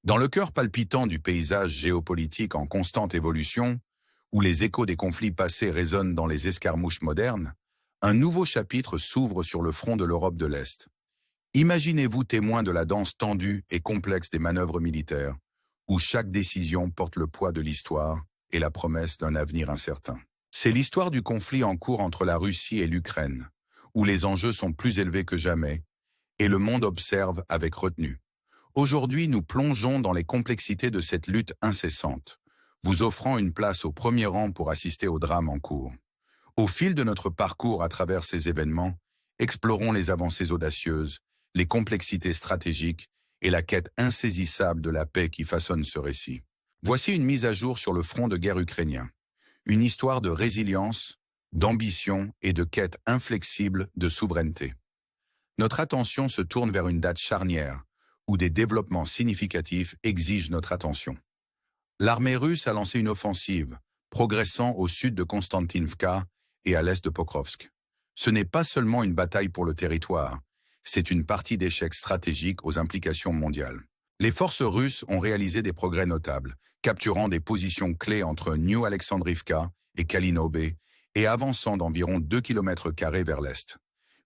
Dans le cœur palpitant du paysage géopolitique en constante évolution, où les échos des conflits passés résonnent dans les escarmouches modernes, un nouveau chapitre s'ouvre sur le front de l'Europe de l'Est. Imaginez-vous témoin de la danse tendue et complexe des manœuvres militaires, où chaque décision porte le poids de l'histoire et la promesse d'un avenir incertain. C'est l'histoire du conflit en cours entre la Russie et l'Ukraine, où les enjeux sont plus élevés que jamais, et le monde observe avec retenue. Aujourd'hui, nous plongeons dans les complexités de cette lutte incessante, vous offrant une place au premier rang pour assister au drame en cours. Au fil de notre parcours à travers ces événements, explorons les avancées audacieuses, les complexités stratégiques et la quête insaisissable de la paix qui façonne ce récit. Voici une mise à jour sur le front de guerre ukrainien. Une histoire de résilience, d'ambition et de quête inflexible de souveraineté. Notre attention se tourne vers une date charnière, où des développements significatifs exigent notre attention. L'armée russe a lancé une offensive, progressant au sud de Konstantinivka et à l'est de Pokrovsk. Ce n'est pas seulement une bataille pour le territoire, c'est une partie d'échec stratégique aux implications mondiales. Les forces russes ont réalisé des progrès notables, capturant des positions clés entre New Alexandrivka et Kalinobe et avançant d'environ 2 km² vers l'est.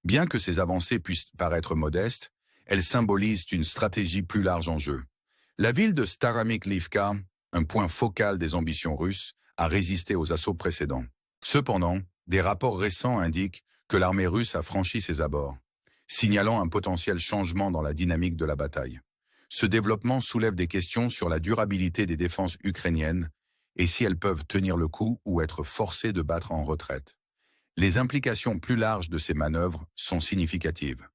Bien que ces avancées puissent paraître modestes, elles symbolisent une stratégie plus large en jeu. La ville de Staramyklivka, un point focal des ambitions russes, a résisté aux assauts précédents. Cependant, des rapports récents indiquent que l'armée russe a franchi ses abords, signalant un potentiel changement dans la dynamique de la bataille. Ce développement soulève des questions sur la durabilité des défenses ukrainiennes et si elles peuvent tenir le coup ou être forcées de battre en retraite. Les implications plus larges de ces manœuvres sont significatives.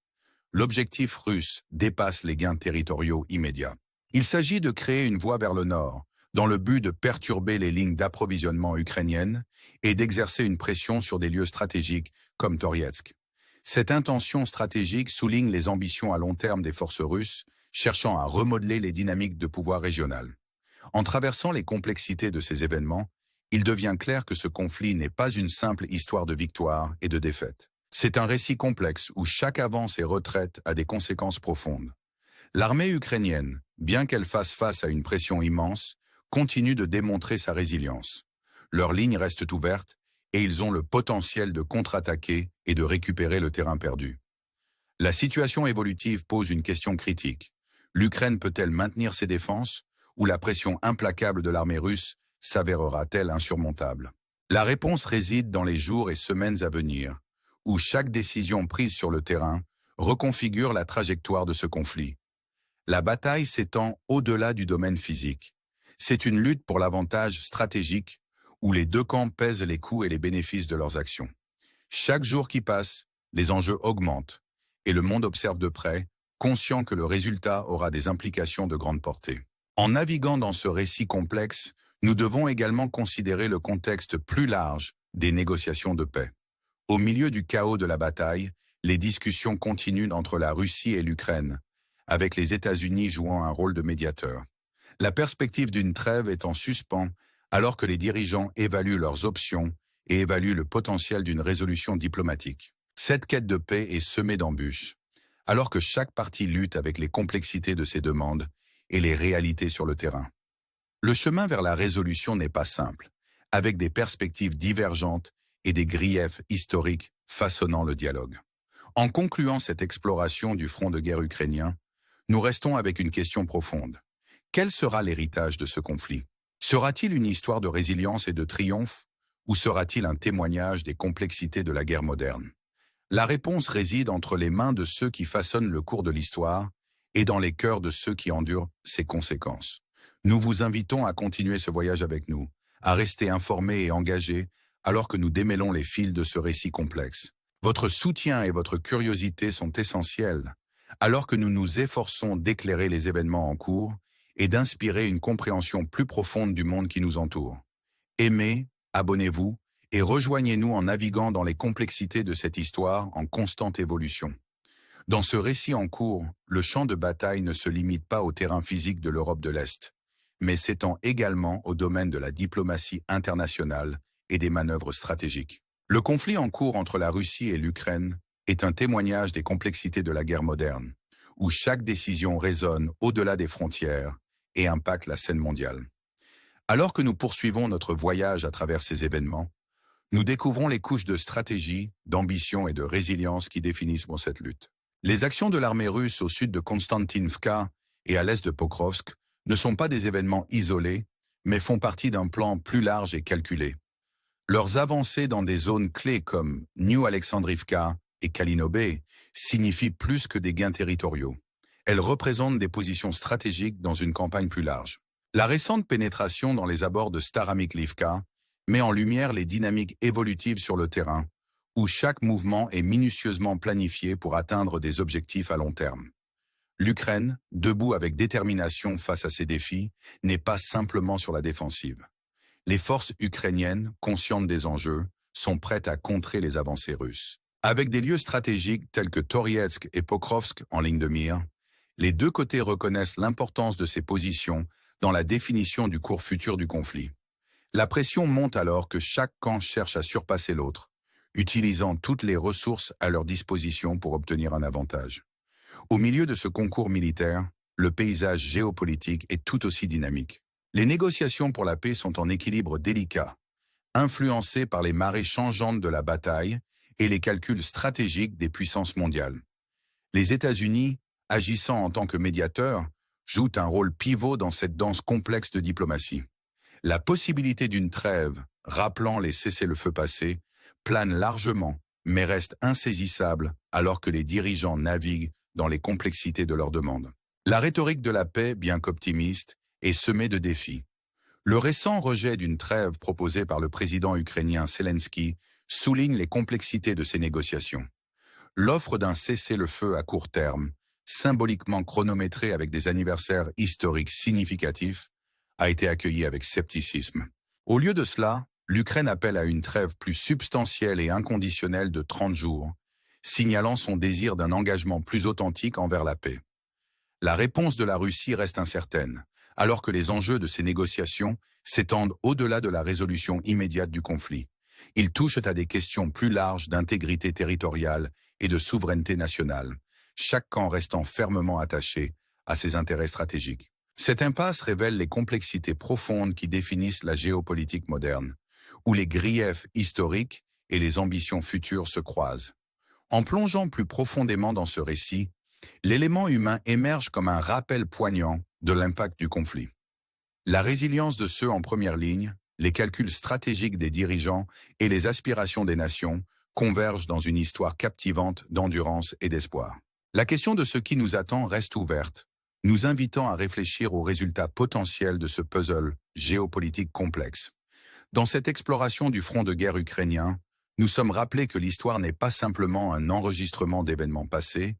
L'objectif russe dépasse les gains territoriaux immédiats. Il s'agit de créer une voie vers le nord, dans le but de perturber les lignes d'approvisionnement ukrainiennes et d'exercer une pression sur des lieux stratégiques comme Torietsk. Cette intention stratégique souligne les ambitions à long terme des forces russes, cherchant à remodeler les dynamiques de pouvoir régional. En traversant les complexités de ces événements, il devient clair que ce conflit n'est pas une simple histoire de victoire et de défaite. C'est un récit complexe où chaque avance et retraite a des conséquences profondes. L'armée ukrainienne, bien qu'elle fasse face à une pression immense, continue de démontrer sa résilience. Leurs lignes restent ouvertes et ils ont le potentiel de contre-attaquer et de récupérer le terrain perdu. La situation évolutive pose une question critique. L'Ukraine peut-elle maintenir ses défenses ou la pression implacable de l'armée russe s'avérera-t-elle insurmontable? La réponse réside dans les jours et semaines à venir, où chaque décision prise sur le terrain reconfigure la trajectoire de ce conflit. La bataille s'étend au-delà du domaine physique. C'est une lutte pour l'avantage stratégique, où les deux camps pèsent les coûts et les bénéfices de leurs actions. Chaque jour qui passe, les enjeux augmentent, et le monde observe de près, conscient que le résultat aura des implications de grande portée. En naviguant dans ce récit complexe, nous devons également considérer le contexte plus large des négociations de paix. Au milieu du chaos de la bataille, les discussions continuent entre la Russie et l'Ukraine, avec les États-Unis jouant un rôle de médiateur. La perspective d'une trêve est en suspens alors que les dirigeants évaluent leurs options et évaluent le potentiel d'une résolution diplomatique. Cette quête de paix est semée d'embûches, alors que chaque partie lutte avec les complexités de ses demandes et les réalités sur le terrain. Le chemin vers la résolution n'est pas simple, avec des perspectives divergentes et des griefs historiques façonnant le dialogue. En concluant cette exploration du front de guerre ukrainien, nous restons avec une question profonde. Quel sera l'héritage de ce conflit? Sera-t-il une histoire de résilience et de triomphe, ou sera-t-il un témoignage des complexités de la guerre moderne? La réponse réside entre les mains de ceux qui façonnent le cours de l'histoire et dans les cœurs de ceux qui endurent ses conséquences. Nous vous invitons à continuer ce voyage avec nous, à rester informés et engagés alors que nous démêlons les fils de ce récit complexe. Votre soutien et votre curiosité sont essentiels, alors que nous nous efforçons d'éclairer les événements en cours et d'inspirer une compréhension plus profonde du monde qui nous entoure. Aimez, abonnez-vous et rejoignez-nous en naviguant dans les complexités de cette histoire en constante évolution. Dans ce récit en cours, le champ de bataille ne se limite pas au terrain physique de l'Europe de l'Est, mais s'étend également au domaine de la diplomatie internationale et des manœuvres stratégiques. Le conflit en cours entre la Russie et l'Ukraine est un témoignage des complexités de la guerre moderne, où chaque décision résonne au-delà des frontières et impactent la scène mondiale. Alors que nous poursuivons notre voyage à travers ces événements, nous découvrons les couches de stratégie, d'ambition et de résilience qui définissent cette lutte. Les actions de l'armée russe au sud de Konstantinivka et à l'est de Pokrovsk ne sont pas des événements isolés, mais font partie d'un plan plus large et calculé. Leurs avancées dans des zones clés comme New Alexandrivka et Kalinobé signifient plus que des gains territoriaux. Elles représentent des positions stratégiques dans une campagne plus large. La récente pénétration dans les abords de Staramyklivka met en lumière les dynamiques évolutives sur le terrain, où chaque mouvement est minutieusement planifié pour atteindre des objectifs à long terme. L'Ukraine, debout avec détermination face à ces défis, n'est pas simplement sur la défensive. Les forces ukrainiennes, conscientes des enjeux, sont prêtes à contrer les avancées russes. Avec des lieux stratégiques tels que Torietsk et Pokrovsk en ligne de mire, les deux côtés reconnaissent l'importance de ces positions dans la définition du cours futur du conflit. La pression monte alors que chaque camp cherche à surpasser l'autre, utilisant toutes les ressources à leur disposition pour obtenir un avantage. Au milieu de ce concours militaire, le paysage géopolitique est tout aussi dynamique. Les négociations pour la paix sont en équilibre délicat, influencées par les marées changeantes de la bataille et les calculs stratégiques des puissances mondiales. Les États-Unis, agissant en tant que médiateurs, jouent un rôle pivot dans cette danse complexe de diplomatie. La possibilité d'une trêve, rappelant les cessez-le-feu passés, plane largement, mais reste insaisissable alors que les dirigeants naviguent dans les complexités de leurs demandes. La rhétorique de la paix, bien qu'optimiste, est semée de défis. Le récent rejet d'une trêve proposée par le président ukrainien Zelensky souligne les complexités de ces négociations. L'offre d'un cessez-le-feu à court terme, symboliquement chronométré avec des anniversaires historiques significatifs, a été accueillie avec scepticisme. Au lieu de cela, l'Ukraine appelle à une trêve plus substantielle et inconditionnelle de 30 jours, signalant son désir d'un engagement plus authentique envers la paix. La réponse de la Russie reste incertaine, alors que les enjeux de ces négociations s'étendent au-delà de la résolution immédiate du conflit. Ils touchent à des questions plus larges d'intégrité territoriale et de souveraineté nationale, chaque camp restant fermement attaché à ses intérêts stratégiques. Cette impasse révèle les complexités profondes qui définissent la géopolitique moderne, où les griefs historiques et les ambitions futures se croisent. En plongeant plus profondément dans ce récit, l'élément humain émerge comme un rappel poignant de l'impact du conflit. La résilience de ceux en première ligne, les calculs stratégiques des dirigeants et les aspirations des nations convergent dans une histoire captivante d'endurance et d'espoir. La question de ce qui nous attend reste ouverte, nous invitant à réfléchir aux résultats potentiels de ce puzzle géopolitique complexe. Dans cette exploration du front de guerre ukrainien, nous sommes rappelés que l'histoire n'est pas simplement un enregistrement d'événements passés,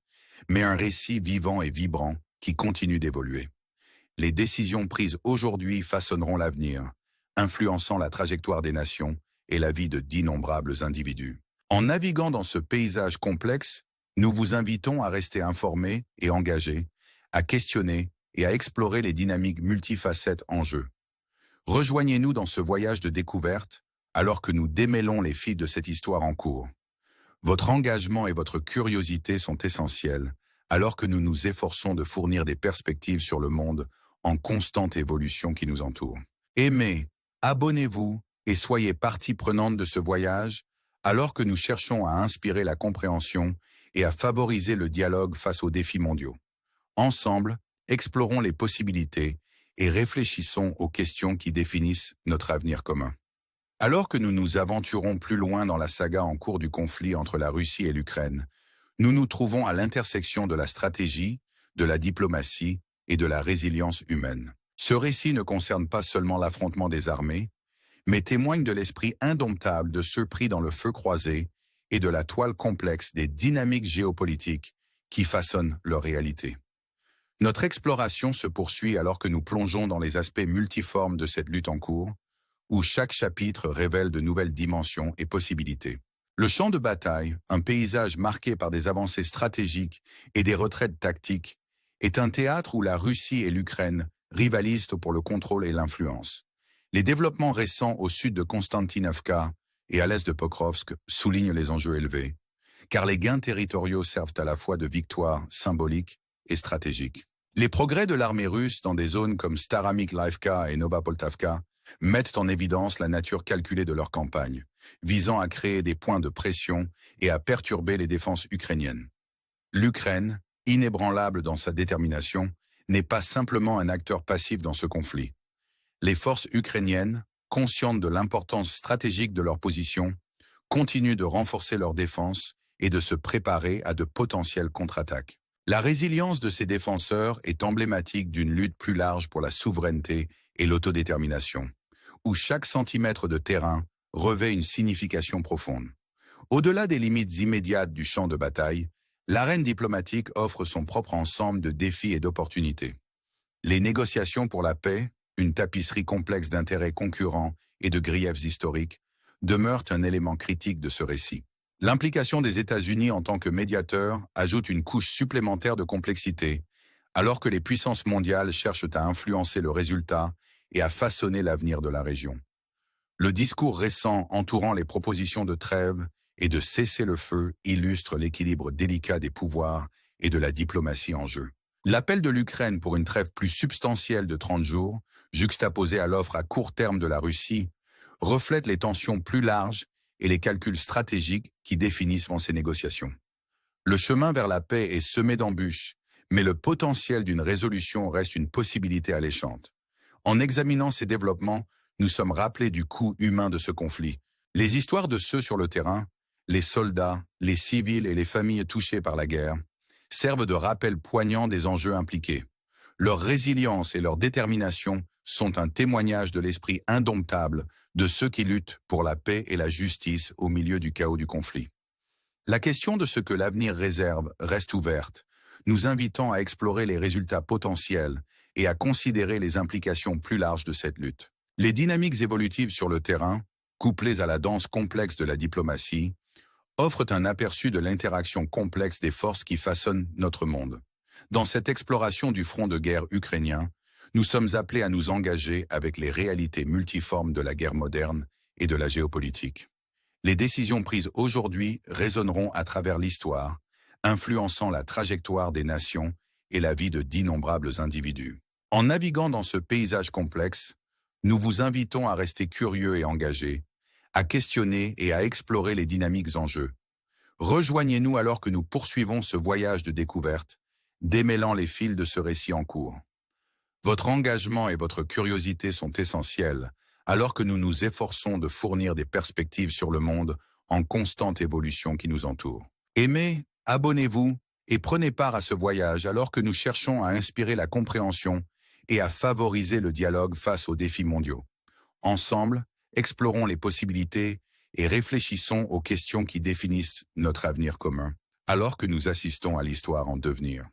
mais un récit vivant et vibrant qui continue d'évoluer. Les décisions prises aujourd'hui façonneront l'avenir, influençant la trajectoire des nations et la vie de d'innombrables individus. En naviguant dans ce paysage complexe, nous vous invitons à rester informés et engagés, à questionner et à explorer les dynamiques multifacettes en jeu. Rejoignez-nous dans ce voyage de découverte alors que nous démêlons les fils de cette histoire en cours. Votre engagement et votre curiosité sont essentiels alors que nous nous efforçons de fournir des perspectives sur le monde en constante évolution qui nous entoure. Aimez, abonnez-vous et soyez partie prenante de ce voyage alors que nous cherchons à inspirer la compréhension et à favoriser le dialogue face aux défis mondiaux. Ensemble, explorons les possibilités et réfléchissons aux questions qui définissent notre avenir commun. Alors que nous nous aventurons plus loin dans la saga en cours du conflit entre la Russie et l'Ukraine, nous nous trouvons à l'intersection de la stratégie, de la diplomatie et de la résilience humaine. Ce récit ne concerne pas seulement l'affrontement des armées, mais témoigne de l'esprit indomptable de ceux pris dans le feu croisé et de la toile complexe des dynamiques géopolitiques qui façonnent leur réalité. Notre exploration se poursuit alors que nous plongeons dans les aspects multiformes de cette lutte en cours, où chaque chapitre révèle de nouvelles dimensions et possibilités. Le champ de bataille, un paysage marqué par des avancées stratégiques et des retraites tactiques, est un théâtre où la Russie et l'Ukraine rivalisent pour le contrôle et l'influence. Les développements récents au sud de Konstantinivka et à l'est de Pokrovsk soulignent les enjeux élevés, car les gains territoriaux servent à la fois de victoire symbolique et stratégique. Les progrès de l'armée russe dans des zones comme Staramyk-Livka et Novapoltavka mettent en évidence la nature calculée de leur campagne, visant à créer des points de pression et à perturber les défenses ukrainiennes. L'Ukraine, inébranlable dans sa détermination, n'est pas simplement un acteur passif dans ce conflit. Les forces ukrainiennes, conscientes de l'importance stratégique de leur position, continuent de renforcer leur défense et de se préparer à de potentielles contre-attaques. La résilience de ces défenseurs est emblématique d'une lutte plus large pour la souveraineté et l'autodétermination, où chaque centimètre de terrain revêt une signification profonde. Au-delà des limites immédiates du champ de bataille, l'arène diplomatique offre son propre ensemble de défis et d'opportunités. Les négociations pour la paix, une tapisserie complexe d'intérêts concurrents et de griefs historiques, demeurent un élément critique de ce récit. L'implication des États-Unis en tant que médiateur ajoute une couche supplémentaire de complexité, alors que les puissances mondiales cherchent à influencer le résultat et à façonner l'avenir de la région. Le discours récent entourant les propositions de trêve et de cessez-le-feu illustre l'équilibre délicat des pouvoirs et de la diplomatie en jeu. L'appel de l'Ukraine pour une trêve plus substantielle de 30 jours, juxtaposée à l'offre à court terme de la Russie, reflète les tensions plus larges et les calculs stratégiques qui définissent ces négociations. Le chemin vers la paix est semé d'embûches, mais le potentiel d'une résolution reste une possibilité alléchante. En examinant ces développements, nous sommes rappelés du coût humain de ce conflit. Les histoires de ceux sur le terrain, les soldats, les civils et les familles touchées par la guerre, servent de rappel poignant des enjeux impliqués. Leur résilience et leur détermination sont un témoignage de l'esprit indomptable de ceux qui luttent pour la paix et la justice au milieu du chaos du conflit. La question de ce que l'avenir réserve reste ouverte, nous invitant à explorer les résultats potentiels et à considérer les implications plus larges de cette lutte. Les dynamiques évolutives sur le terrain, couplées à la danse complexe de la diplomatie, offrent un aperçu de l'interaction complexe des forces qui façonnent notre monde. Dans cette exploration du front de guerre ukrainien, nous sommes appelés à nous engager avec les réalités multiformes de la guerre moderne et de la géopolitique. Les décisions prises aujourd'hui résonneront à travers l'histoire, influençant la trajectoire des nations et la vie de d'innombrables individus. En naviguant dans ce paysage complexe, nous vous invitons à rester curieux et engagés, à questionner et à explorer les dynamiques en jeu. Rejoignez-nous alors que nous poursuivons ce voyage de découverte, démêlant les fils de ce récit en cours. Votre engagement et votre curiosité sont essentiels, alors que nous nous efforçons de fournir des perspectives sur le monde en constante évolution qui nous entoure. Aimez, abonnez-vous et prenez part à ce voyage alors que nous cherchons à inspirer la compréhension et à favoriser le dialogue face aux défis mondiaux. Ensemble, explorons les possibilités et réfléchissons aux questions qui définissent notre avenir commun, alors que nous assistons à l'histoire en devenir.